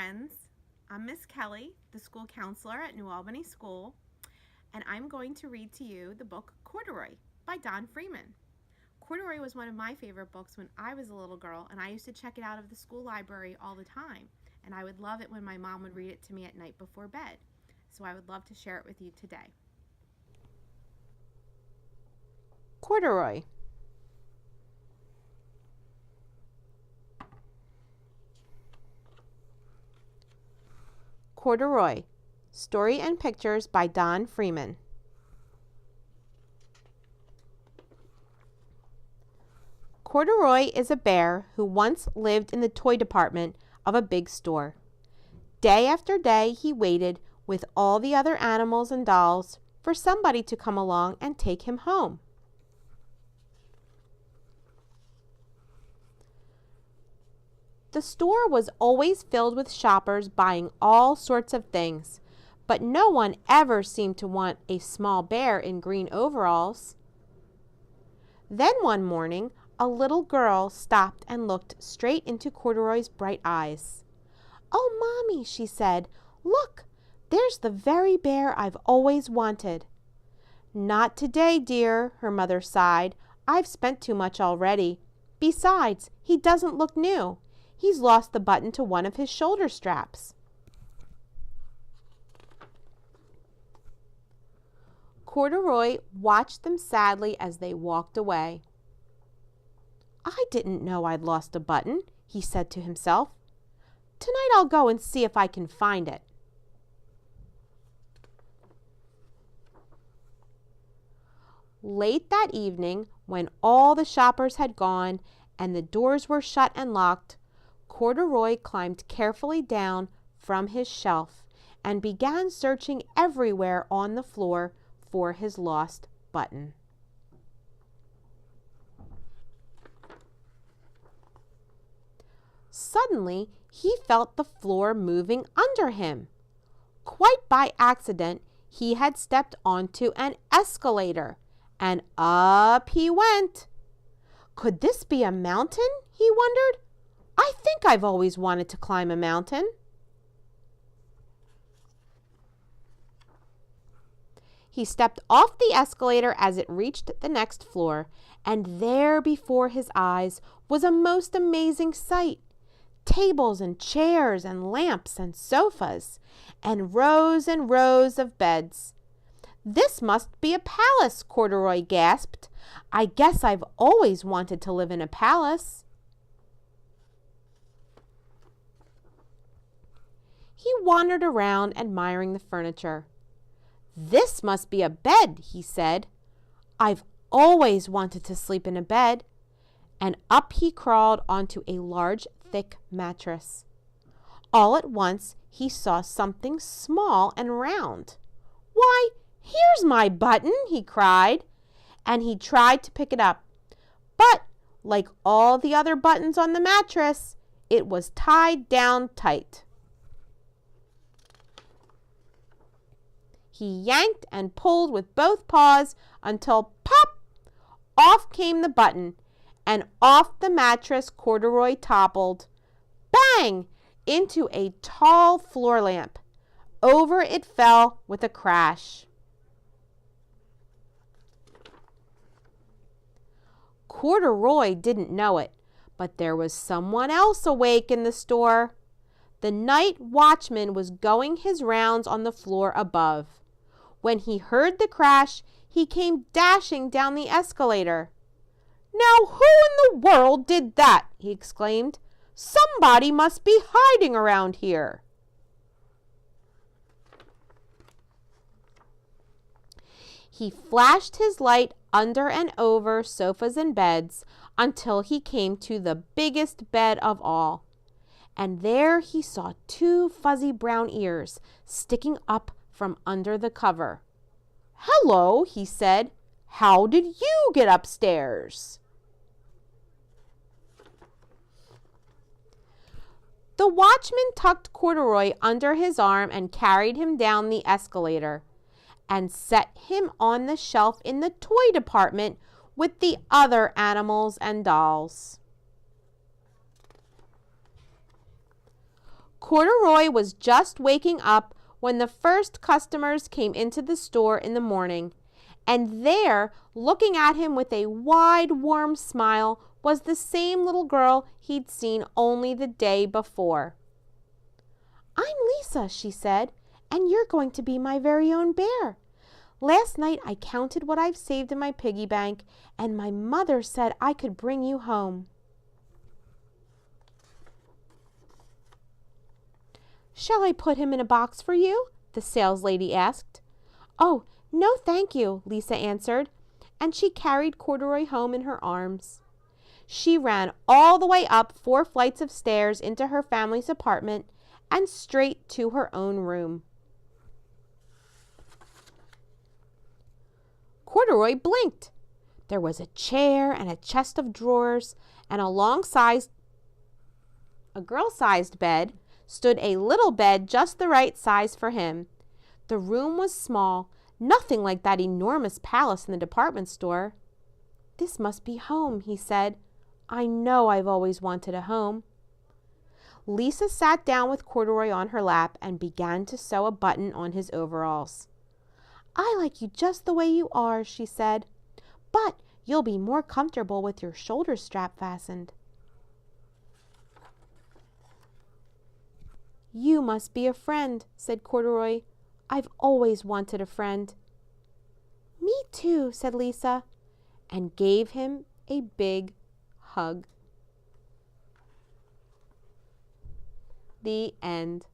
friends. I'm Miss Kelly, the school counselor at New Albany School, and I'm going to read to you the book Corduroy by Don Freeman. Corduroy was one of my favorite books when I was a little girl, and I used to check it out of the school library all the time, and I would love it when my mom would read it to me at night before bed. So I would love to share it with you today. Corduroy. Corduroy. Story and pictures by Don Freeman. Corduroy is a bear who once lived in the toy department of a big store. Day after day he waited with all the other animals and dolls for somebody to come along and take him home. The store was always filled with shoppers buying all sorts of things, but no one ever seemed to want a small bear in green overalls. Then one morning, a little girl stopped and looked straight into Corduroy's bright eyes. "Oh, Mommy," she said, "look, there's the very bear I've always wanted." "Not today, dear," her mother sighed. "I've spent too much already. Besides, he doesn't look new. He's lost the button to one of his shoulder straps." Corduroy watched them sadly as they walked away. "I didn't know I'd lost a button," he said to himself. "Tonight I'll go and see if I can find it." Late that evening, when all the shoppers had gone and the doors were shut and locked, Corduroy climbed carefully down from his shelf and began searching everywhere on the floor for his lost button. Suddenly, he felt the floor moving under him. Quite by accident, he had stepped onto an escalator, and up he went. Could this be a mountain? He wondered. I think I've always wanted to climb a mountain. He stepped off the escalator as it reached the next floor, and there before his eyes was a most amazing sight. Tables and chairs and lamps and sofas, and rows of beds. "This must be a palace," Corduroy gasped. "I guess I've always wanted to live in a palace." He wandered around, admiring the furniture. "This must be a bed," he said. "I've always wanted to sleep in a bed." And up he crawled onto a large, thick mattress. All at once he saw something small and round. "Why, here's my button!" he cried, and he tried to pick it up. But, like all the other buttons on the mattress, it was tied down tight. He yanked and pulled with both paws until pop! Off came the button, and off the mattress Corduroy toppled. Bang! Into a tall floor lamp. Over it fell with a crash. Corduroy didn't know it, but there was someone else awake in the store. The night watchman was going his rounds on the floor above. When he heard the crash, he came dashing down the escalator. "Now who in the world did that?" he exclaimed. "Somebody must be hiding around here." He flashed his light under and over sofas and beds until he came to the biggest bed of all. And there he saw two fuzzy brown ears sticking up from under the cover. "Hello," he said. "How did you get upstairs?" The watchman tucked Corduroy under his arm and carried him down the escalator and set him on the shelf in the toy department with the other animals and dolls. Corduroy was just waking up when the first customers came into the store in the morning, and there, looking at him with a wide, warm smile, was the same little girl he'd seen only the day before. "I'm Lisa," she said, "and you're going to be my very own bear. Last night I counted what I've saved in my piggy bank, and my mother said I could bring you home." "Shall I put him in a box for you?" the saleslady asked. "Oh, no, thank you," Lisa answered, and she carried Corduroy home in her arms. She ran all the way up 4 flights of stairs into her family's apartment and straight to her own room. Corduroy blinked. There was a chair and a chest of drawers, and alongside a girl-sized bed stood a little bed just the right size for him. The room was small, nothing like that enormous palace in the department store. "This must be home," he said. "I know I've always wanted a home." Lisa sat down with Corduroy on her lap and began to sew a button on his overalls. "I like you just the way you are," she said, "but you'll be more comfortable with your shoulder strap fastened." "You must be a friend," said Corduroy. "I've always wanted a friend." "Me too," said Lisa, and gave him a big hug. The end.